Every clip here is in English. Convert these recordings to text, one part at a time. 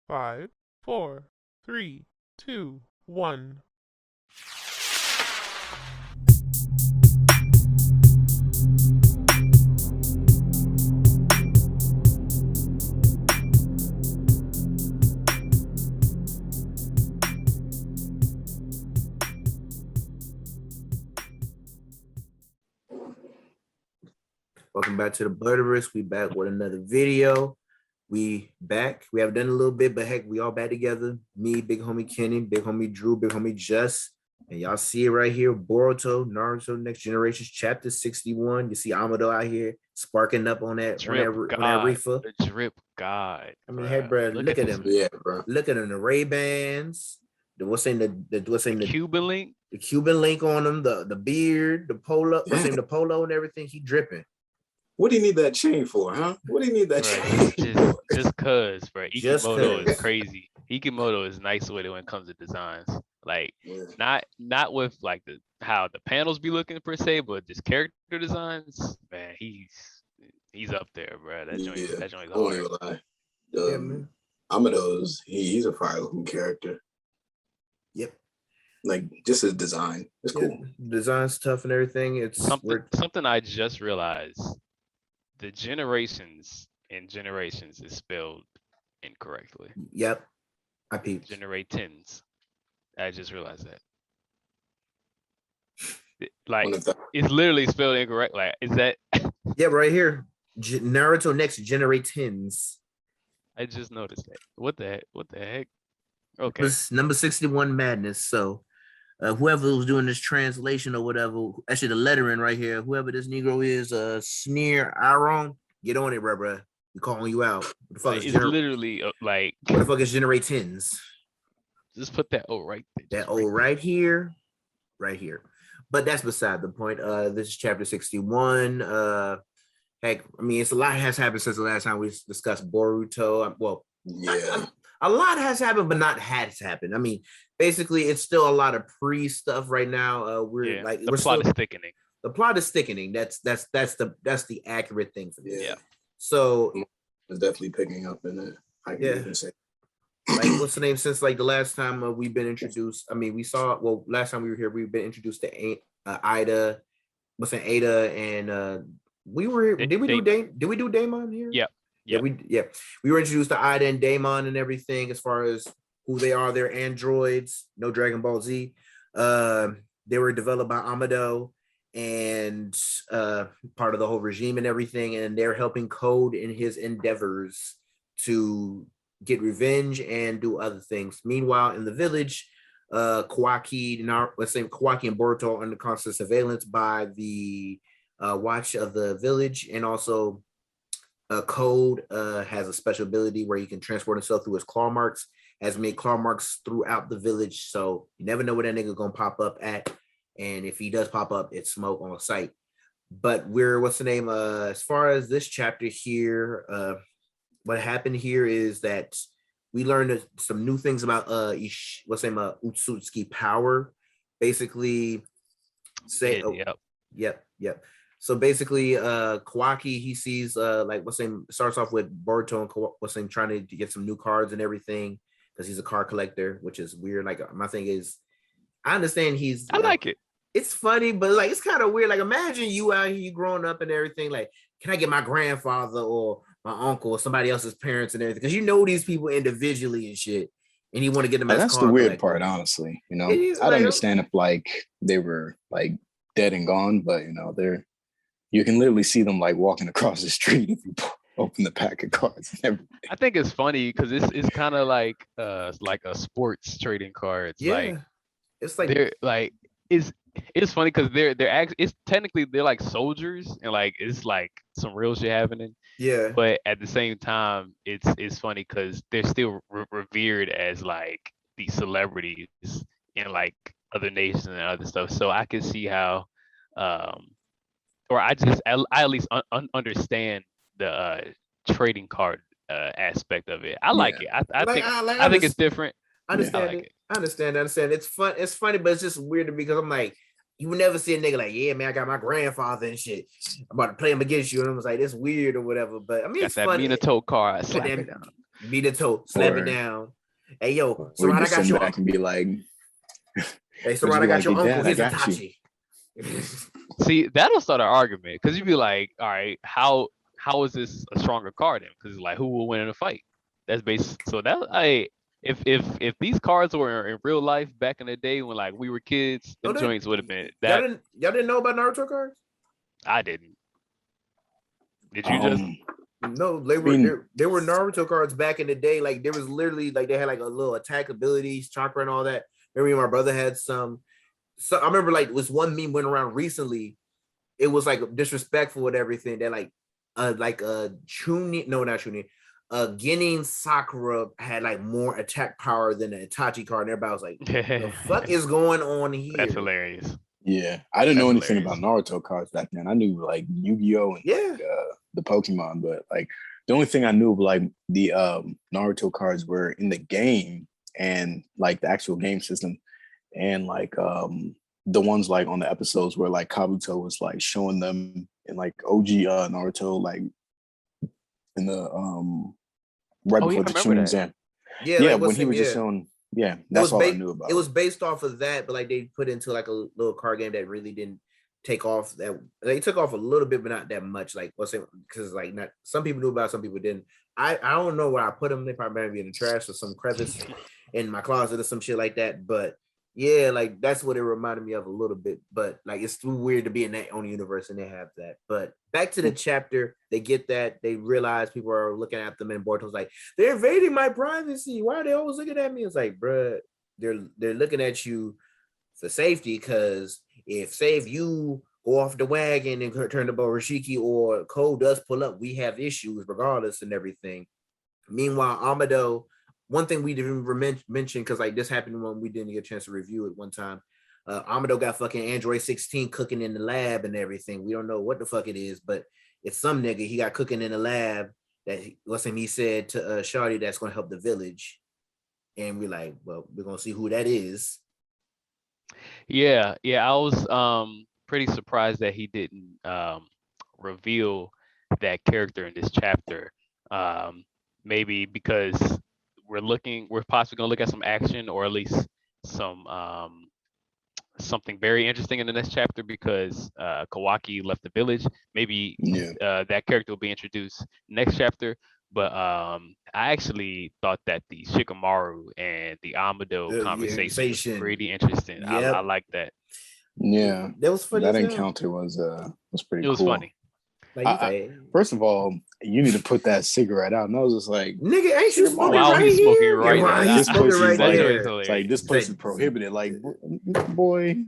5, 4, 3, 2, 1. Welcome back to the Blerdiverse. We back with another video. We back. We have done a little bit, but heck, we all back together. Me, big homie Kenny, big homie Drew, big homie Just. And y'all see it right here. Boruto, Naruto, Next Generations, Chapter 61. You see Amado out here sparking up on that reefer. The drip god. I mean, hey, bro, look at him. Yeah, bro. Look at him. The Ray-Bans. The Cuban link. The Cuban link on him. The beard. The polo. The polo and everything. He dripping. What do you need that chain for, huh? What do you need that chain for? Just cause, bro. Ikimoto is crazy. Ikimoto is nice with it when it comes to designs. Like, not with like how the panels be looking per se, but just character designs. Man, he's up there, bro. That joint is hard. Amado's he's a fire looking character. Yep. Like just his design. It's cool. Design's tough and everything. It's something I just realized. The generations is spelled incorrectly. Yep. I peeped. Generatins. I just realized that. Like it's literally spelled incorrect. Like, is that yeah, right here. Naruto Next Generatins. I just noticed that. What the heck? Okay. It's number 61 madness. So whoever was doing this translation or whatever, actually the lettering right here, whoever this Negro is, Sneer Aaron, get on it, bro. We're calling you out. What the fuck it's literally like what the fuck is Generatins? Just put that O right there. That O right here. But that's beside the point. This is chapter 61. Heck, I mean, it's a lot has happened since the last time we discussed Boruto. Well, yeah. A lot has happened, but not has happened. I mean, basically, it's still a lot of pre-stuff right now. The plot is thickening. The plot is thickening. That's the accurate thing for this. Yeah. So it's definitely picking up in it. I can even say. Like, what's the name? Since like the last time we've been introduced, I mean, last time we were here, we've been introduced to Ida. What's an Ada and we were. Did we do Daemon here? Yeah. Yeah, we were introduced to Ida and Daemon and everything as far as who they are. They're androids, no Dragon Ball Z. They were developed by Amado and part of the whole regime and everything, and they're helping Code in his endeavors to get revenge and do other things. Meanwhile, in the village, Kawaki and Boruto are under constant surveillance by the Watch of the Village, and also Code has a special ability where he can transport himself through his claw marks, has made claw marks throughout the village, so you never know where that nigga gonna pop up at, and if he does pop up, it's smoke on sight. But as far as this chapter here, what happened here is that we learned some new things about Utsutsuki power. Basically, Yep. So basically, Kawaki, he sees starts off with Boruto and trying to get some new cards and everything because he's a card collector, which is weird. Like, my thing is, I understand I like it. It's funny, but like it's kind of weird. Like, imagine you out here growing up and everything. Like, can I get my grandfather or my uncle or somebody else's parents and everything? Because you know these people individually and shit, and you want to get them. That's the weird part, honestly. You know, I'd understand if like they were like dead and gone, but you know you can literally see them like walking across the street if you open the pack of cards and everything. I think it's funny because it's kind of like a sports trading card. It's like they're like it's funny because they're like soldiers and like it's like some real shit happening. Yeah. But at the same time, it's funny because they're still revered as like these celebrities in like other nations and other stuff. So I can see how I at least understand the trading card aspect of it. I like it. I think it's different. I understand it. I understand. It's fun. It's funny, but it's just weird to me because I'm like, you would never see a nigga like, yeah, man, I got my grandfather and shit. I'm about to play him against you, and I was like, it's weird or whatever. But I mean, it's that funny. Minato card. beat the toe, slap it Or- down. Hey yo, Or you Sarada just got send your back and be like, hey just Sarada be got like, your "Hey, uncle. Dad, I Here's got Itachi. See, that'll start an argument because you'd be like, all right, how is this a stronger card then? Because like, who will win in a fight? That's based. So that I if these cards were in real life back in the day when like we were kids, Oh, them joints would have been y'all that. didn't know about Naruto cards? I didn't. Did you just? No, they were there were Naruto cards back in the day. Like there was literally like they had like a little attack abilities, chakra, and all that. Remember, my brother had some. So I remember like was one meme went around recently. It was like disrespectful with everything. That like Chunin, no, not Chunin. Genin Sakura had like more attack power than the Itachi card. And everybody was like, "The fuck is going on here?" That's hilarious. yeah, I didn't know anything hilarious. about Naruto cards back then. I knew like Yu-Gi-Oh and like, the Pokemon, but like the only thing I knew of like the Naruto cards were in the game and like the actual game system, and like the ones like on the episodes where like Kabuto was like showing them in like OG Naruto, like in the right Oh, yeah, before I the remember Chunin that. exam. Yeah, Yeah, like, when he was just showing. Yeah, that's all I knew about. It was based off of that, but like they put into like a little card game that really didn't take off. That they took off a little bit, but not that much. Like what's it? Because like not some people knew about, it, some people didn't. I don't know where I put them. They probably might be in the trash or some crevice in my closet or some shit like that. But yeah, like that's what it reminded me of a little bit. But like it's too weird to be in that own universe and they have that. But back to the chapter, they get that, they realize people are looking at them, and Boruto's like, they're invading my privacy. Why are they always looking at me? It's like, bruh, they're looking at you for safety, because if you go off the wagon and turn to Borishiki or Cole does pull up, we have issues regardless and everything. Meanwhile, Amado, one thing we didn't mention, because like this happened when we didn't get a chance to review it one time. Amado got fucking Android 16 cooking in the lab and everything. We don't know what the fuck it is, but it's some nigga he got cooking in the lab that he said to Shawty that's going to help the village. And we're like, well, we're going to see who that is. Yeah, I was pretty surprised that he didn't reveal that character in this chapter. Maybe because we're possibly gonna look at some action, or at least some something very interesting in the next chapter, because Kawaki left the village. Maybe that character will be introduced next chapter. But I actually thought that the Shikamaru and the Amado conversation was pretty interesting. Yep. I like that. Yeah, that was funny. That encounter was pretty cool. It was funny. Like, first of all, you need to put that cigarette out. And I was just like, nigga, ain't you smoking wow, right he's smoking here? Right now. He's smoking right there. It's like this place is prohibited. Like, boy.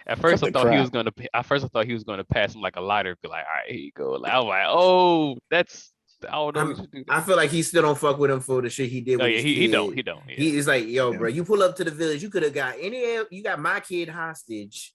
At first, I thought he was gonna pass him like a lighter, be like, all right, here you go. I was like, oh, that's. I feel like he still don't fuck with him for the shit he did. Oh, yeah, he don't. Yeah. He's like, yo, bro, you pull up to the village, you could have got you got my kid hostage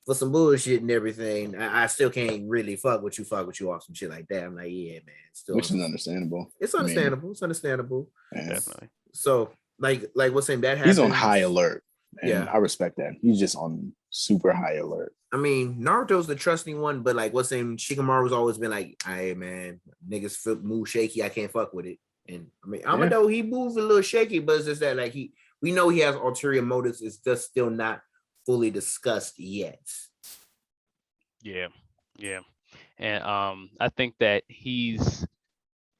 for some bullshit and everything. I still can't really fuck with you off some shit like that. I'm like, yeah, man. Still, which is understandable. It's understandable. It's understandable. Definitely. So, like what's saying that happens. He's on high alert. And I respect that. He's just on super high alert. I mean, Naruto's the trusting one, but like what's saying, Shikamaru's always been like, hey man, niggas move shaky, I can't fuck with it. And I mean, Amado, he moves a little shaky, but it's just that like we know he has ulterior motives. It's just still not fully discussed yet. Yeah. And I think that he's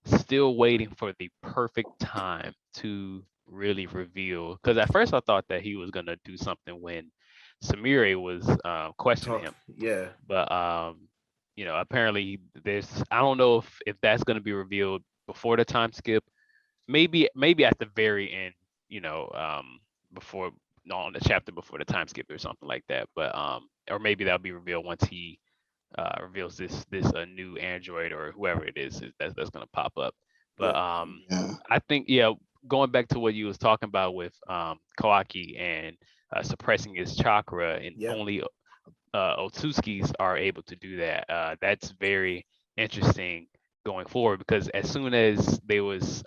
still waiting for the perfect time to really reveal, because at first I thought that he was gonna do something when Samire was questioning him. Yeah. But apparently I don't know if that's gonna be revealed before the time skip. Maybe at the very end, before on the chapter before the time skip or something like that. But or maybe that'll be revealed once he reveals this new android or whoever it is that's gonna pop up. But I think going back to what you was talking about with Kawaki and suppressing his chakra, and only Otsutskis are able to do that. That's very interesting going forward, because as soon as there was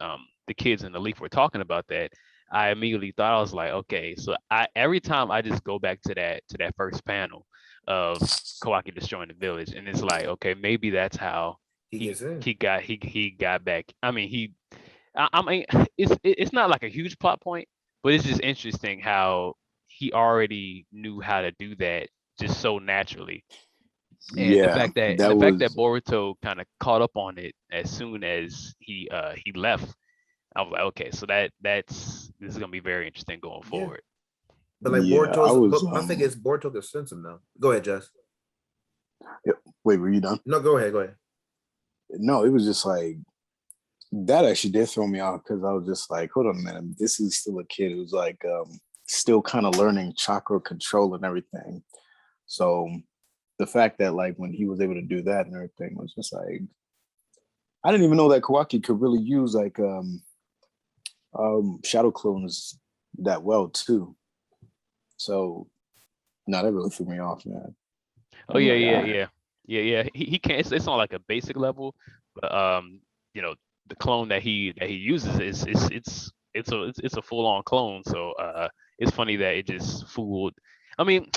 the kids in the leaf were talking about that, I immediately thought, I was like, okay, so every time I just go back to that first panel of Kawaki destroying the village, and it's like, okay, maybe that's how he got back. I mean, I mean, it's not like a huge plot point, but it's just interesting how he already knew how to do that just so naturally. And the Yeah, fact that that was Boruto kind of caught up on it as soon as he left, I was like, okay, so this is gonna be very interesting going Yeah. forward. But like yeah. I Boruto's, was but my thing is Boruto could sense him though. Go ahead, Jess. yeah. Wait, were you done? No, go ahead. Go ahead. No, it was just like that actually did throw me off because I was just like, hold on a minute, this is still a kid who's like still kind of learning chakra control and everything. So the fact that like when he was able to do that and everything was just like, I didn't even know that Kawaki could really use like shadow clones that well too. So no, that really threw me off, man. Oh I'm yeah, like, yeah, all right. yeah, yeah. He can't. It's on like a basic level, but you know, the clone that he uses is it's a full on clone. So it's funny that it just fooled. I mean,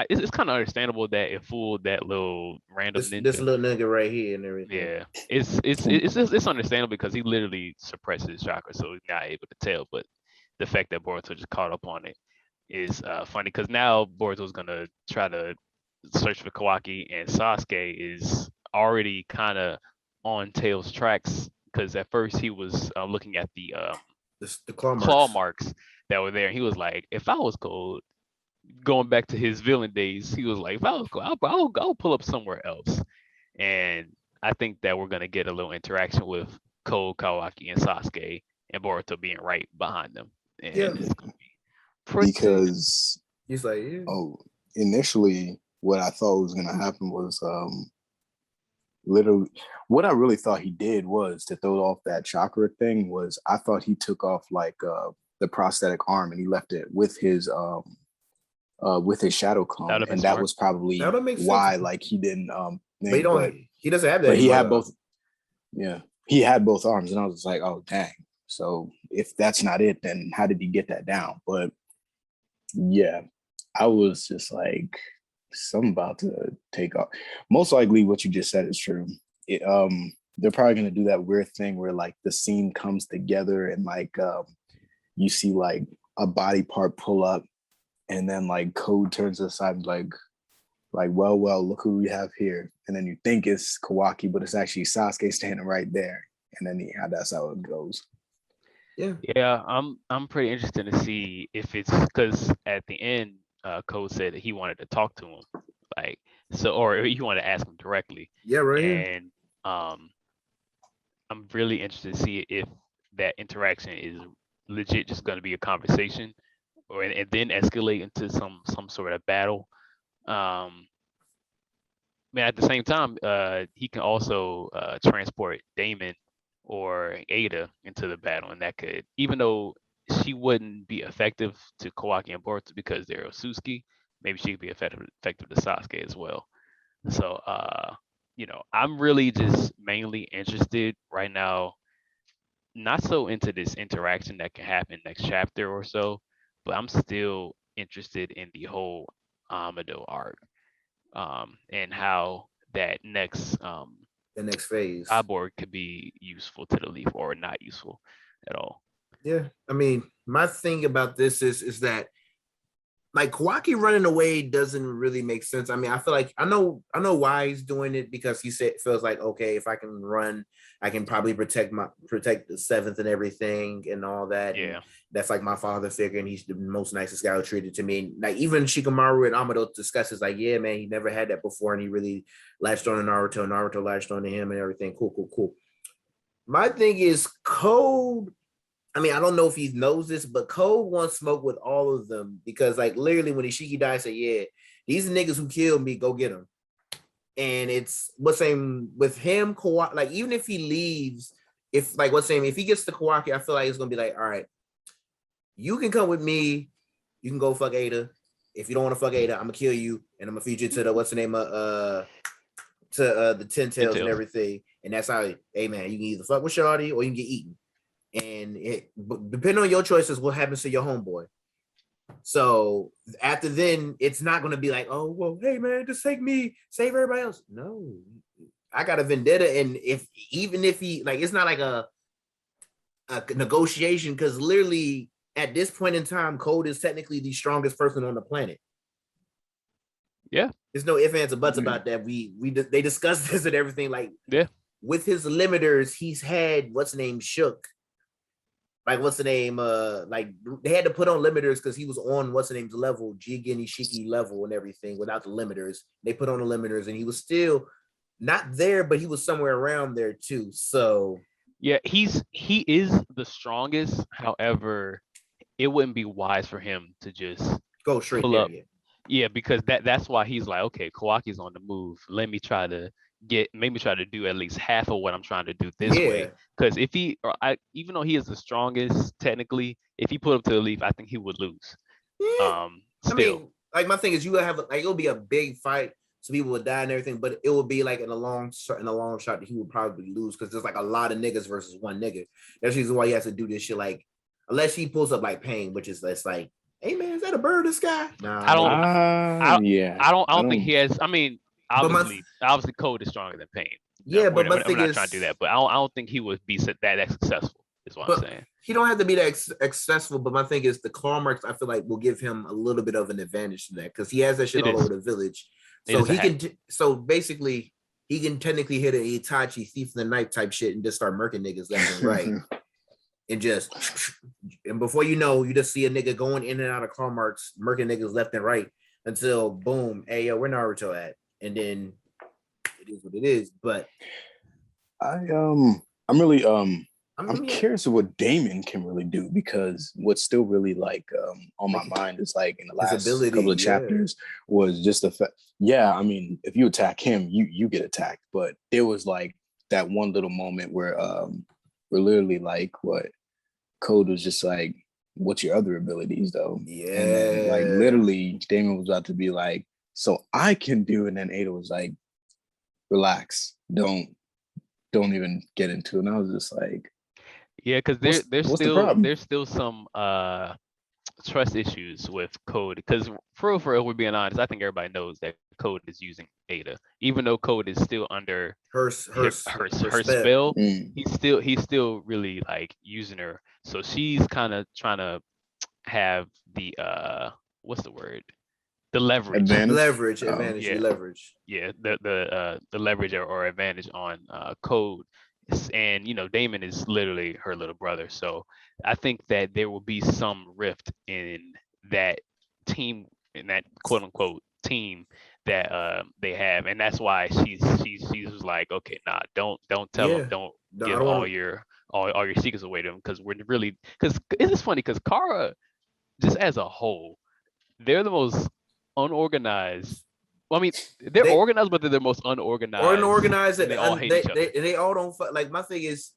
it's kind of understandable that it fooled that little random This ninja. little nigga right here and everything. Yeah, it's understandable because he literally suppresses chakra, so he's not able to tell. But the fact that Boruto just caught up on it is funny because now Boruto's gonna try to search for Kawaki, and Sasuke is already kind of on Tails' tracks because at first he was looking at The claw claw marks. marks that were there, and he was like, "If I was cold," going back to his villain days, he was like, "If I was cold, I'll pull up somewhere else." And I think that we're gonna get a little interaction with Code, Kawaki, and Sasuke, and Boruto being right behind them, Yeah. and it's gonna be pretty. Because He's like, yeah. initially what I thought was gonna happen was literally what I really thought he did was to throw off that chakra thing was I thought he took off like the prosthetic arm and he left it with his shadow That would clone, have been and that smart. was probably That would make sense. why like he didn't But he don't. He doesn't have that. but he had anymore. both. Yeah, he had both arms, and I was just like, oh dang. So if that's not it, then how did he get that down? But yeah, I was just like, something about to take off. Most likely, what you just said is true. They're probably gonna do that weird thing where like the scene comes together and like you see like a body part pull up, and then like Code turns aside like well, look who we have here, and then you think it's Kawaki, but it's actually Sasuke standing right there, and then that's how it goes. Yeah. Yeah, I'm pretty interested to see if it's because at the end, Code said that he wanted to talk to him, like so, or he wanted to ask him directly, Yeah. Right here. and I'm really interested to see if that interaction is legit just going to be a conversation, or and then escalate into some sort of battle. Um, I mean, at the same time, he can also transport Damon or Ada into the battle, and that could, even though she wouldn't be effective to Kawaki and Boruto because they're Osuski, maybe she could be effective to Sasuke as well. So, I'm really just mainly interested right now, not so into this interaction that can happen next chapter or so, but I'm still interested in the whole Amado arc, and how that next The next phase. cyborg could be useful to the leaf or not useful at all. Yeah. I mean, my thing about this is that like Kawaki running away doesn't really make sense. I mean, I feel like I know why he's doing it because he feels like, okay, if I can run, I can probably protect the seventh and everything and all that. Yeah. And that's like my father figure, and he's the most nicest guy who treated to me. Like even Shikamaru and Amado discusses like, yeah, man, he never had that before, and he really latched on to Naruto. Naruto latched on to him and everything. Cool. My thing is Code. I mean, I don't know if he knows this, but Code wants smoke with all of them because, like, literally when Ishiki died, said, "Yeah, these niggas who killed me, go get them." And it's what's saying with him, Kawaki. Like, even if he leaves, if he gets to Kawaki, I feel like it's gonna be like, all right, you can come with me, you can go fuck Ada. If you don't want to fuck Ada, I'm gonna kill you, and I'm gonna feed you to the the Ten Tails and everything. And that's how, hey man, you can either fuck with Shawty or you can get eaten. And depending on your choices, what happens to your homeboy. So after then, it's not going to be like, oh, well, hey, man, just take me, save everybody else. No, I got a vendetta. And even if he, like, it's not like a negotiation because literally at this point in time, Code is technically the strongest person on the planet. Yeah, there's no ifs, ands, or buts about that. They discussed this and everything. Like, yeah, with his limiters, he's had what's the name shook. Like, what's the name? Like, they had to put on limiters because he was on what's the name's level, Jigen Ishiki level and everything without the limiters. They put on the limiters and he was still not there, but he was somewhere around there too. So yeah, he is the strongest. However, it wouldn't be wise for him to just go straight pull there. up. Yeah, because that's why he's like, okay, Kawaki's on the move. Let me try to do at least half of what I'm trying to do this way. Because if even though he is the strongest technically, if he put up to the leaf, I think he would lose. I Still, mean, like, my thing is, you would have like, it'll be a big fight, so people would die and everything, but it would be like in a long shot that he would probably lose because there's like a lot of niggas versus one nigga. That's the reason why he has to do this shit. Like, unless he pulls up like Pain, which is that's like, hey man, is that a bird in the sky? Nah, I don't think he has. I mean, obviously Code is stronger than Pain. Yeah, but my I'm thing not is, trying to do that, but I don't think he would be that successful. Is what I'm saying. He don't have to be that successful, but my thing is the claw marks, I feel like, will give him a little bit of an advantage to that because he has that shit all over the village. So he can. So basically, he can technically hit an Itachi Thief in the Night type shit and just start murking niggas left and right. And before you know, you just see a nigga going in and out of claw marks, murking niggas left and right until boom, hey yo, where Naruto at? And then it is what it is. But I'm curious of what Damon can really do, because what's still really like on my mind is like in the last couple of chapters was just the fact. Yeah, I mean, if you attack him, you get attacked. But it was like that one little moment where we're literally like, what Code was just like, what's your other abilities though? Yeah. And then, like, literally Damon was about to be like, so I can do, and then Ada was like, relax, don't even get into it. And I was just like, yeah, because there's still some trust issues with Code, because for real, we're being honest, I think everybody knows that Code is using Ada, even though Code is still under her spell. He's still really like using her, so she's kind of trying to have the what's the word, the leverage. Leverage. Yeah, the leverage or advantage on Code. And Damon is literally her little brother, so I think that there will be some rift in that team, in that quote unquote team that they have, and that's why she's like, okay, nah, don't tell them, don't give all your secrets away to them, because it's funny because Kara, just as a whole, they're the most unorganized. Well, I mean, they're organized, but they're the most unorganized. And they all hate each other. They all don't fuck. Like, my thing is,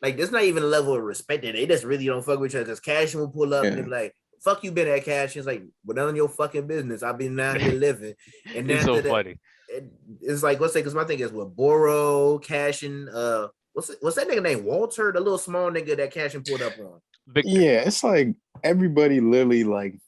like, there's not even a level of respect that they just really don't fuck with each other. Because Cash will pull up and they be like, "Fuck you, been at Cash." It's like, "Well, none of your fucking business. I've been out here living." And it's so funny. It's like, what's that? Because my thing is with Boro, Cash, and what's that nigga named Walter, the little small nigga that Cash pulled up on. Victor. Yeah, it's like everybody literally like,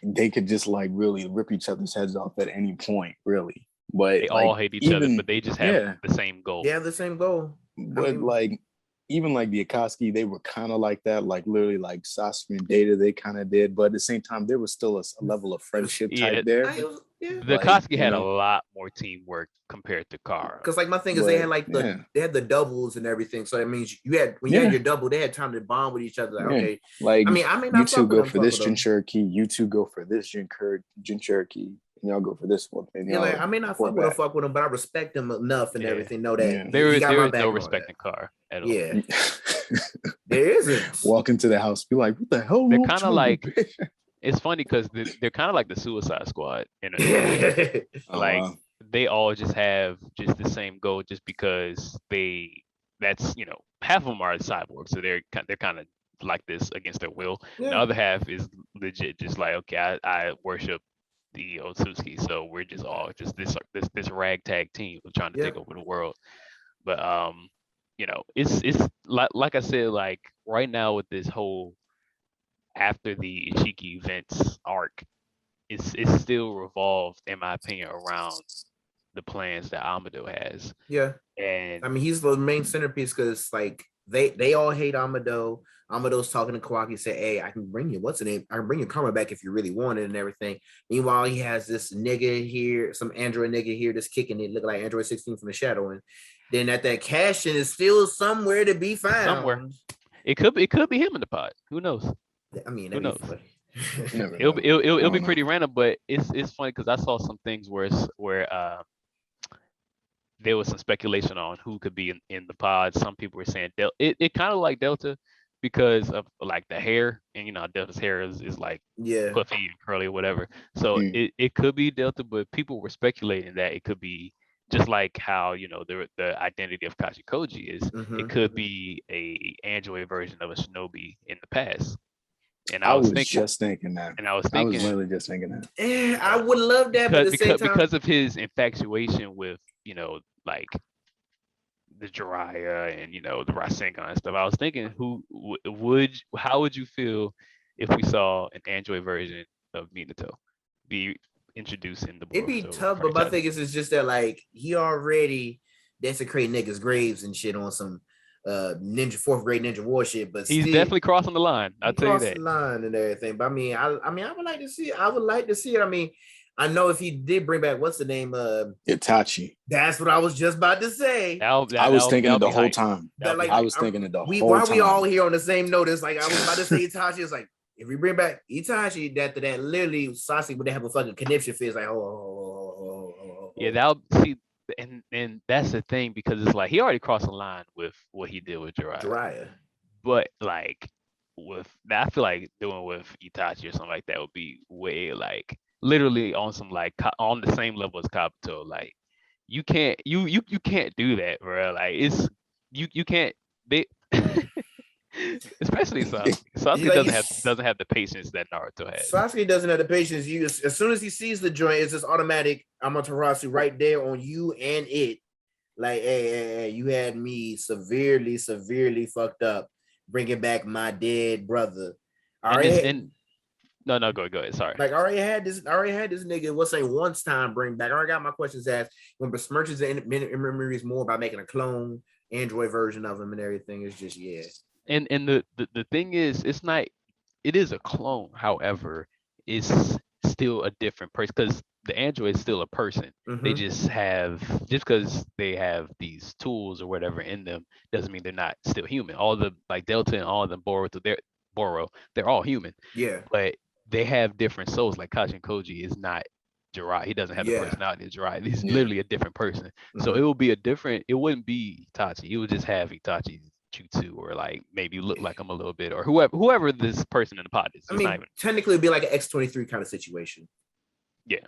they could just like really rip each other's heads off at any point, really. But they all hate each other, but they just have the same goal. Yeah, the same goal. But like, even like the Akatsuki, they were kind of like that. Like, literally, like Sasuke and Data, they kind of did. But at the same time, there was still a level of friendship type there. The Akatsuki had a lot more teamwork compared to Kara. Because, like, my thing is, they had like they had the doubles and everything. So that means you had your double, they had time to bond with each other. Like, okay, like, I mean, not you two go for this Jinchuriki, you two go for this Jinchuriki, and y'all go for this one. And like, I may not fuck with him, but I respect him enough and everything. Know that there is no respect in Kara at all. Yeah, there isn't. Walk into the house, be like, what the hell? They're kind of like. It's funny because they're kind of like the Suicide Squad in a like they all just have just the same goal, just because that's half of them are cyborgs, so they're kind of like this against their will. The other half is legit just like, okay, I worship the Otsutsuki, so we're just all just this ragtag team of trying to take over the world. But it's like I said, like right now with this whole after the Ishiki events arc, it's still revolved, in my opinion, around the plans that Amado has. Yeah. And I mean, he's the main centerpiece because, like, they all hate Amado. Amado's talking to Kawaki, say, "Hey, I can bring you what's the name? I can bring your karma back if you really want it and everything." Meanwhile, he has this nigga here, some android nigga here, that's kicking it, look like Android 16 from the shadow. And then that cash in is still somewhere to be found. Somewhere. It could be him in the pod. Who knows? I mean, who knows? It'll be pretty random, but it's funny because I saw some things where there was some speculation on who could be in the pod. Some people were saying it kind of like Delta because of like the hair, and Delta's hair is like puffy and curly or whatever. So it could be Delta, but people were speculating that it could be just like how the identity of Kashi Koji is. It could be a android version of a shinobi in the past. And I was just thinking that. And I was literally just thinking that. I would love that, but at the same time, because of his infatuation with like the Jiraiya and the Rasengan and stuff. I was thinking, how would you feel if we saw an android version of Minato be introduced in the Boruto? It'd be tough, but my thing is just that like he already desecrate niggas' graves and shit on some ninja 4th grade ninja war shit, but he's definitely crossing the line. I'll tell you that. The line and everything. But I would like to see it. I would like to see it. I mean, I know if he did bring back what's the name? Itachi. That's what I was just about to say. I was thinking it the whole time. I was thinking it the whole time. Why are we all here on the same notice? Like I was about to say Itachi. It's like if we bring back Itachi, that literally Sasuke would have a fucking conniption fist. Like yeah, that'll see. And that's the thing, because it's like he already crossed the line with what he did with Jiraiya. But like with that, I feel like doing with Itachi or something like that would be way like literally on some like on the same level as Kabuto. Like you can't do that, bro. Like it's you can't especially Sasuke. Sasuke doesn't have the patience that Naruto has. Sasuke doesn't have the patience. As soon as he sees the joint, it's just automatic Amaterasu right there on you and it. Like, hey, you had me severely fucked up, bringing back my dead brother. No, go ahead. Sorry. Like, I already had this nigga. What's saying once time bring back. I already got my questions asked. When besmirches the memories more by making a clone android version of him and everything. It's just And the thing is, it is a clone. However, it's still a different person because the android is still a person. They just because they have these tools or whatever in them doesn't mean they're not still human. All the like Delta and all of them they're all human. Yeah. But they have different souls. Like Kachi and Koji is not Jiraiya. He doesn't have the personality of Jiraiya. He's literally a different person. So it wouldn't be Itachi. It would just have Itachi's jutsu, or like maybe look like him a little bit, or whoever this person in the pod is. I mean, technically it'd be like an X-23 kind of situation. Yeah.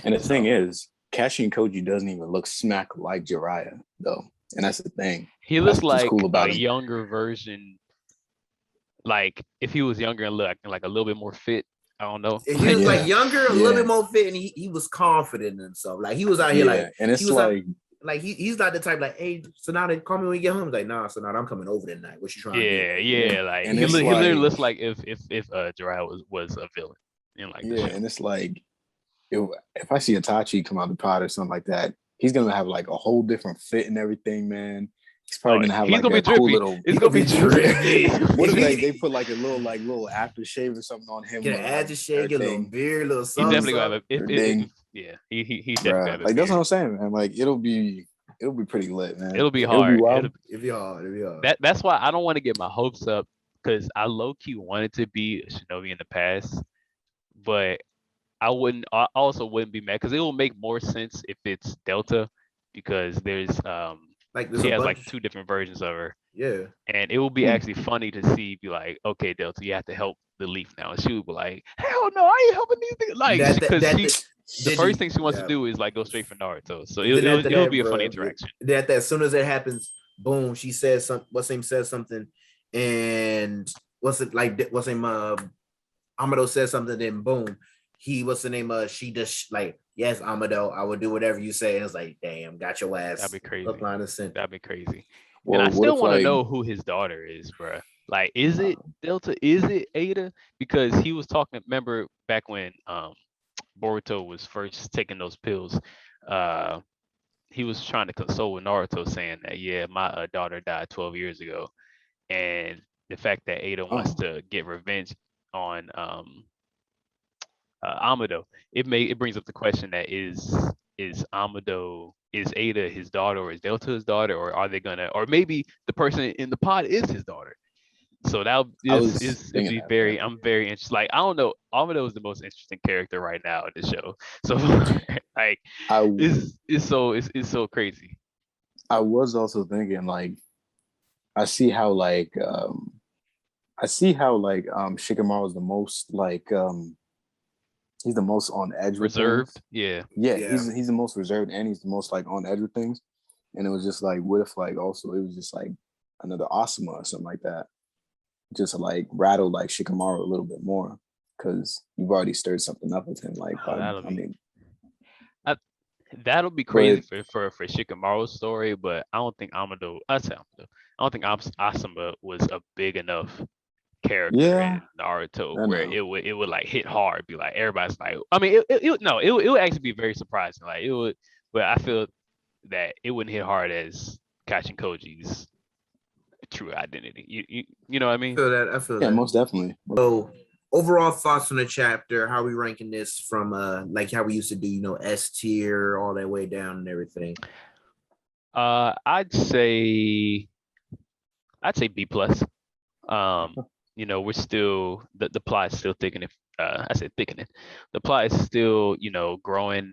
And the thing is, Kashi and Koji doesn't even look smack like Jiraiya though, and that's the thing. He looks like a younger version. Like if he was younger and look like a little bit more fit. I don't know. He was like younger, a little bit more fit, and he was confident in himself. Like he was out here like, and it's like he's not the type like, hey, Sonata, call me when you get home. He's like, nah, Sonata, I'm coming over tonight. What you trying to do? Yeah. Like he literally looks like if Jiraiya was a villain. And it's like if I see Itachi come out the pod or something like that, he's gonna have like a whole different fit and everything, man. He's probably gonna have like a cool little. It's gonna be drippy. What if they put like a little aftershave or something on him? Get an aftershave, get a little beard, a little something. He's definitely gonna have he definitely have like that's what I'm saying, man. Like it'll be pretty lit, man. It'll be hard. It'll be hard. That's why I don't want to get my hopes up, because I low key wanted to be a shinobi in the past, but I also wouldn't be mad because it will make more sense if it's Delta, because there's he has like 2 different versions of her. Yeah. And it will be actually funny to see, be like, okay, Delta, you have to help the Leaf now. And she would be like, hell no, I ain't helping these things. Like, because the first thing she wants to do is like go straight for Naruto. So it'll be a funny interaction. That as soon as it happens, boom, she says something. What's name says something, and Amado says something, then boom, she just like, yes, Amado, I will do whatever you say. And it's like, damn, got your ass. That'd be crazy. That'd be crazy. Well, and I still want to know who his daughter is, bro. Like, is it Delta? Is it Ada? Because he was talking. Remember back when Boruto was first taking those pills, he was trying to console with Naruto, saying that yeah, my daughter died 12 years ago, and the fact that Ada wants to get revenge on Amado, it brings up the question that is Amado, is Ada his daughter, or is Delta his daughter, or are they gonna, or maybe the person in the pod is his daughter. So that it'd be very, I'm very interested. Like, I don't know, Amado is the most interesting character right now in the show. So like, it's so crazy. I was also thinking, like, I see how Shikamaru is the most like he's the most on edge with reserved. Things. Yeah. He's the most reserved, and he's the most like on edge with things. And it was just like, what if like also it was just like another Asuma or something like that, just like rattle like Shikamaru a little bit more, because you've already stirred something up with him. Like, that'll be crazy for Shikamaru's story, but I don't think Amado. I don't think Asuma was a big enough character in Naruto where it would like hit hard, be like everybody's like, I mean, it would actually be very surprising. Like it would, but I feel that it wouldn't hit hard as Kachin Koji's true identity. You know what I mean? I feel that. Yeah, most definitely. So overall thoughts on the chapter, how are we ranking this from like how we used to do, you know, S tier all that way down and everything? I'd say B plus. You know, we're still the plot is still thickening. I said thickening. The plot is still, you know, growing,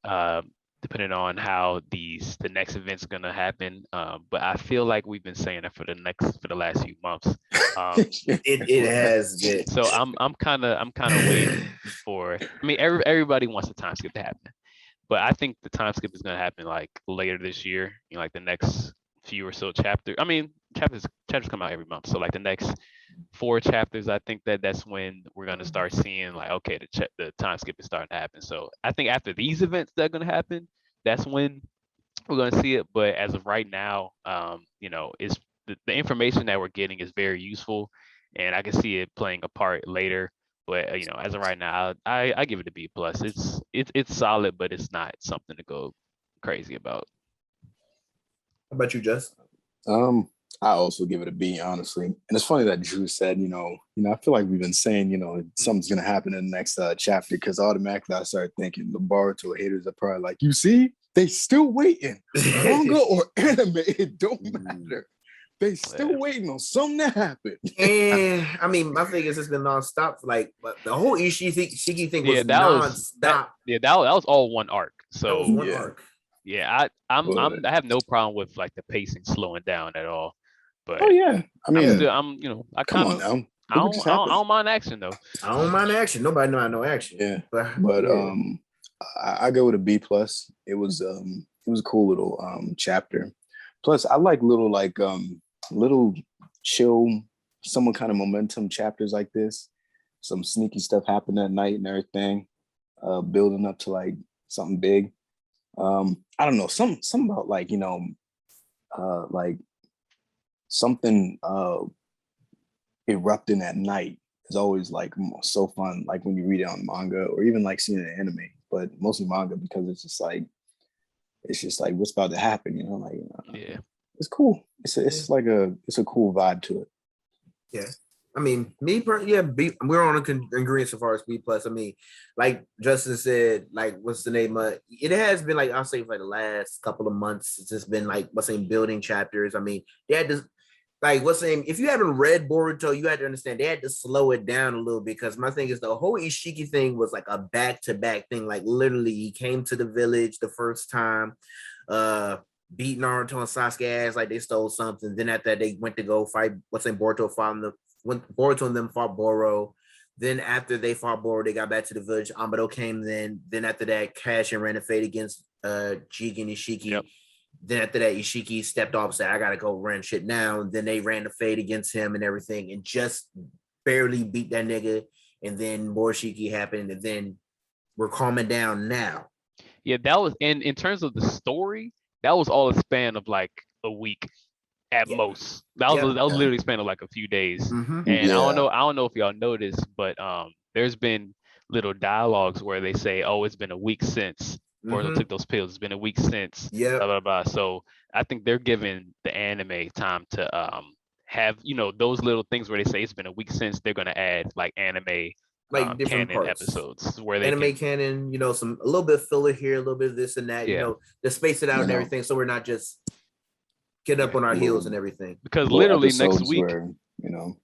depending on how the next event's gonna happen. But I feel like we've been saying that for the last few months. It has been. So I'm kind of waiting for. I mean, everybody wants the time skip to happen, but I think the time skip is gonna happen like later this year. You know, like the next few or so chapters. I mean, chapters come out every month, so like the next 4 chapters, I think that's when we're gonna start seeing like, okay, the time skip is starting to happen. So I think after these events that are gonna happen, that's when we're gonna see it. But as of right now, you know, it's the information that we're getting is very useful, and I can see it playing a part later. But you know, as of right now, I give it a B plus. It's solid, but it's not something to go crazy about. How about you, Just? I also give it a B, honestly. And it's funny that Drew said, you know, I feel like we've been saying, you know, something's gonna happen in the next chapter, because automatically I started thinking the Boruto haters are probably like, you see, they still waiting, manga or anime, it don't matter. They still waiting on something to happen. And I mean, my thing is it's been nonstop. Like the whole Ishiki thing was nonstop. That was all one arc. So that was one arc. Yeah, I have no problem with like the pacing slowing down at all. But Oh yeah, I mean, you know, I kind of I don't mind action though. I don't mind action. Nobody know I know action. Yeah, but I go with a B plus. It was a cool little chapter. Plus, I like little chill, somewhat kind of momentum chapters like this. Some sneaky stuff happened that night and everything, building up to like something big. I don't know, some about like, you know, like something erupting at night is always like so fun, like when you read it on manga or even like seeing an anime, but mostly manga, because it's just like what's about to happen, you know, like yeah, it's cool. It's like it's a cool vibe to it. Yeah. I mean, B, we're on an agreement so far as B plus. I mean, like Justin said, like what's the name of it has been like, I'll say for like the last couple of months, it's just been like building chapters. I mean, they had to like if you haven't read Boruto, you had to understand they had to slow it down a little bit, because my thing is the whole Ishiki thing was like a back-to-back thing. Like literally he came to the village the first time, beat Naruto and Sasuke ass like they stole something. Then after that, they went to go fight Boruto and them fought Boro. Then after they fought Boro, they got back to the village. Amado came then. Then after that, Cash and ran a fade against Jig and Ishiki. Yep. Then after that, Ishiki stepped off and said, I gotta go run shit now. And then they ran the fade against him and everything, and just barely beat that nigga. And then more Ishiki happened, and then we're calming down now. Yeah, that was in terms of the story, that was all a span of like a week at most. That was literally a span of like a few days. Mm-hmm. And I don't know if y'all noticed, but there's been little dialogues where they say, oh, it's been a week since Boruto took those pills. It's been a week since. Yeah. Blah blah blah. So I think they're giving the anime time to have those little things where they say it's been a week since. They're gonna add like anime like different canon parts. episodes where they anime canon, some a little bit of filler here, a little bit of this and that, to space it out and everything, so we're not just getting up on our heels and everything. Because literally next week,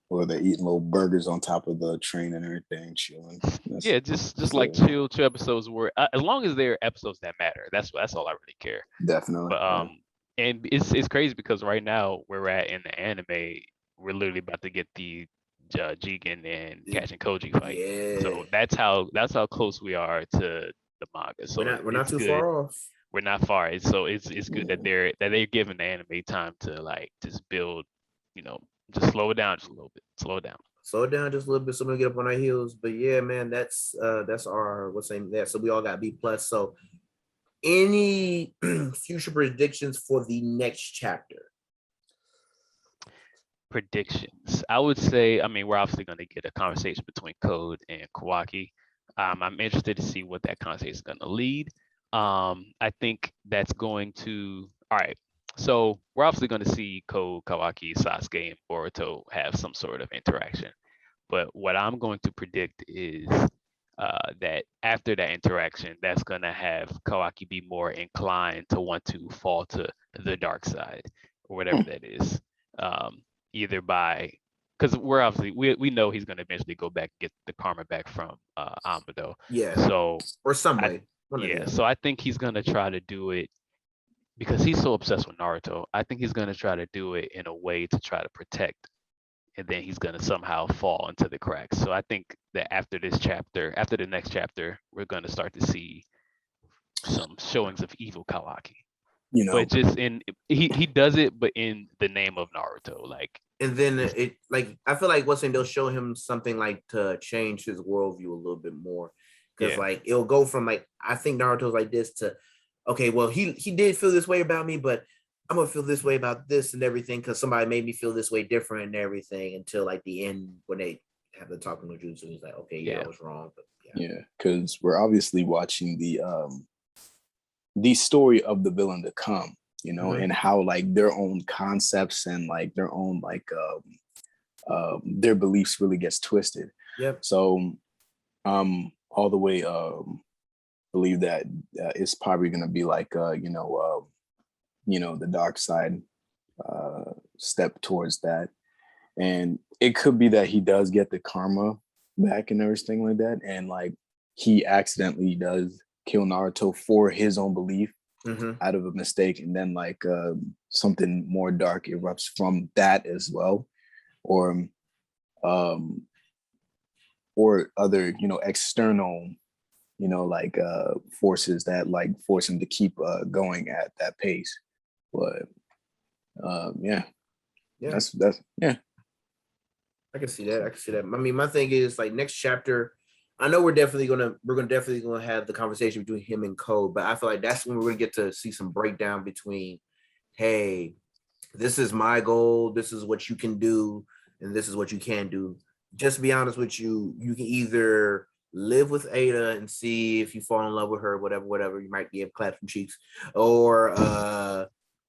where they're eating little burgers on top of the train and everything, chilling. Just like chill episodes where as long as they're episodes that matter, that's all I really care. Definitely. But and it's crazy because right now where we're at in the anime, we're literally about to get the Jigen and Catching Koji fight. Yeah. So that's how close we are to the manga. So we're not too far off. We're not far. So it's good that they're giving the anime time to like just build, just slow it down just a little bit. Slow it down just a little bit so we get up on our heels. But yeah, man, that's our so we all got B+. So any future predictions for the next chapter? Predictions. I would say, we're obviously going to get a conversation between Code and Kawaki. I'm interested to see what that conversation is going to lead. I think that's going to, all right. So we're obviously going to see Code, Kawaki, Sasuke, and Boruto have some sort of interaction. But what I'm going to predict is that after that interaction, that's going to have Kawaki be more inclined to want to fall to the dark side or whatever that is. Either by, because we're obviously, we know he's going to eventually go back and get the karma back from Amado. Yeah. So, or some way. So I think he's going to try to do it because he's so obsessed with Naruto. I think he's going to try to do it in a way to try to protect, and then he's going to somehow fall into the cracks. So I think that after the next chapter, we're going to start to see some showings of evil Kawaki. But just he does it, but in the name of Naruto, like. And then it I feel like they'll show him something like to change his worldview a little bit more, because it'll go from I think Naruto's like this to, okay, well he did feel this way about me, but I'm gonna feel this way about this and everything because somebody made me feel this way different and everything, until the end when they have the talking with Jutsu. He's like, okay, I was wrong, but because we're obviously watching the story of the villain to come, and how their own concepts and their own their beliefs really gets twisted. Yep. So all the way believe that it's probably going to be the dark side step towards that, and it could be that he does get the karma back and everything like that, and he accidentally does kill Naruto for his own belief out of a mistake, and then something more dark erupts from that as well, or other external forces that force him to keep going at that pace. But that's I can see that. My thing is next chapter, I know we're definitely gonna have the conversation between him and Code, but I feel like that's when we're gonna get to see some breakdown between, hey, this is my goal, this is what you can do, and this is what you can do. Just to be honest with you, you can either live with Ada and see if you fall in love with her, whatever, you might be able to clap some cheeks, or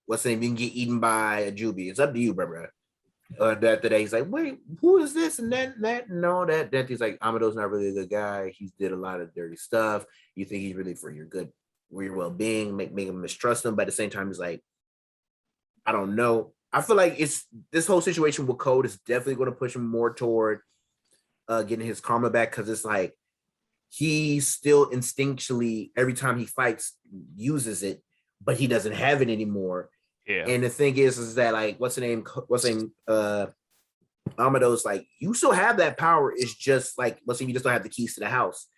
you can get eaten by a Juby. It's up to you, bro. That today he's like, wait, who is this and that and all that. That he's like, Amado's not really a good guy. He's did a lot of dirty stuff. You think he's really for your good, for your well-being, make him mistrust him. But at the same time, he's like, I don't know. I feel like this whole situation with Code is definitely going to push him more toward getting his karma back, because it's he still instinctually every time he fights uses it, but he doesn't have it anymore. Yeah. And the thing is that Amado's you still have that power. It's just you just don't have the keys to the house.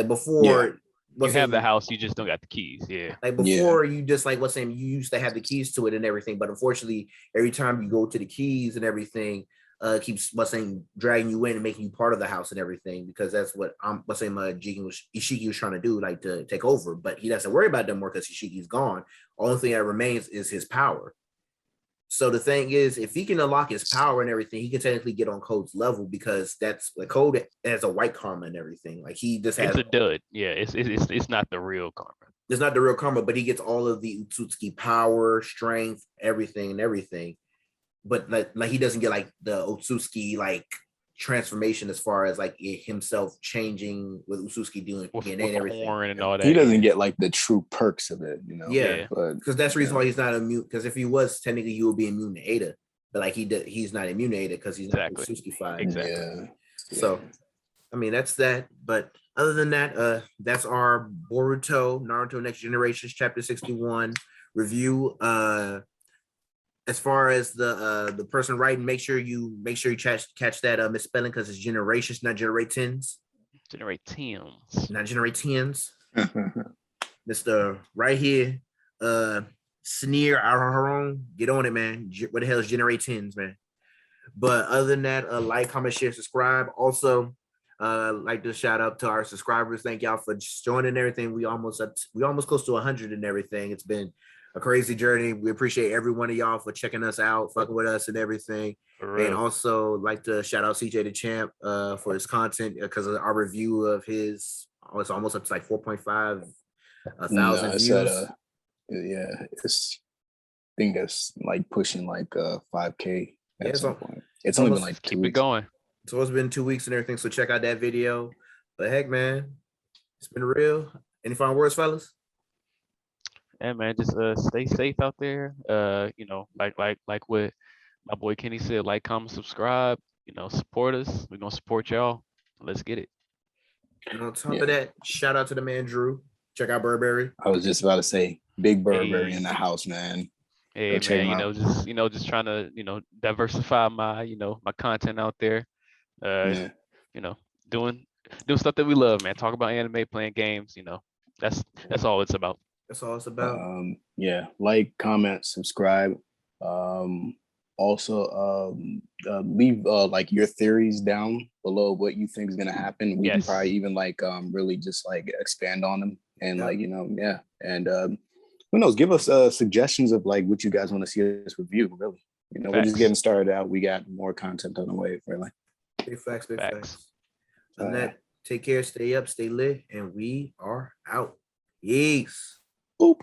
Before you have the house, you just don't got the keys. Yeah. Before you just you used to have the keys to it and everything. But unfortunately, every time you go to the keys and everything, keeps dragging you in and making you part of the house and everything, because that's what Ishiki was trying to do, to take over. But he doesn't worry about them more because Ishiki's gone. Only thing that remains is his power. So the thing is, if he can unlock his power and everything, he can technically get on Code's level, because that's Code has a white karma and everything. He just has a dud. Yeah, it's not the real karma. it's not the real karma, but he gets all of the Otsutsuki power, strength, everything. But like he doesn't get like the Otsutsuki like transformation as far as like himself changing with Otsutsuki doing with and the everything. horn and all that. He doesn't get like the true perks of it, you know. Yeah, but because that's the reason why he's not immune. Because if he was, technically, he would be immune to Ada, but like he's not immune to Ada because he's not Otsutsuki-fied. Exactly. Yeah. So, I mean, that's that. But other than that, that's our Boruto Naruto Next Generations Chapter 61 review. As far as the person writing, make sure you catch that misspelling because it's generations, not generations. Generations. Not generations. Mr. Right here, Sneer Aharon, get on it, man. What the hell is generations, man? But other than that, like, comment, share, subscribe. Also, like to shout out to our subscribers. Thank y'all for joining and everything. We almost close to 100 and everything. It's been a crazy journey. We appreciate every one of y'all for checking us out, fucking with us and everything. And also like to shout out CJ the Champ for his content because of our review of his. It's almost up to like 4.5 thousand views. It's I think that's like pushing like 5K at some point. It's only been like 2 weeks. Keep it going. So it's been 2 weeks and everything. So check out that video. But heck, man, it's been real. Any final words, fellas? Yeah, man, just stay safe out there. You know, like what my boy Kenny said, like, comment, subscribe, you know, support us. We're gonna support y'all. Let's get it. And on top of that, shout out to the man Drew. Check out Burberry. I was just about to say, big Burberry in the house, man. Hey man, just trying to, diversify my, my content out there. You know, doing stuff that we love, man. Talk about anime, playing games, that's all it's about. That's all it's about. Like, comment, subscribe. Also, leave like your theories down below what you think is gonna happen. We can probably even like really just like expand on them and and who knows, give us suggestions of like what you guys want to see us review. Really, we're just getting started out. We got more content on the way. Really, big facts. And that, take care, stay up, stay lit, and we are out. Peace. Boop.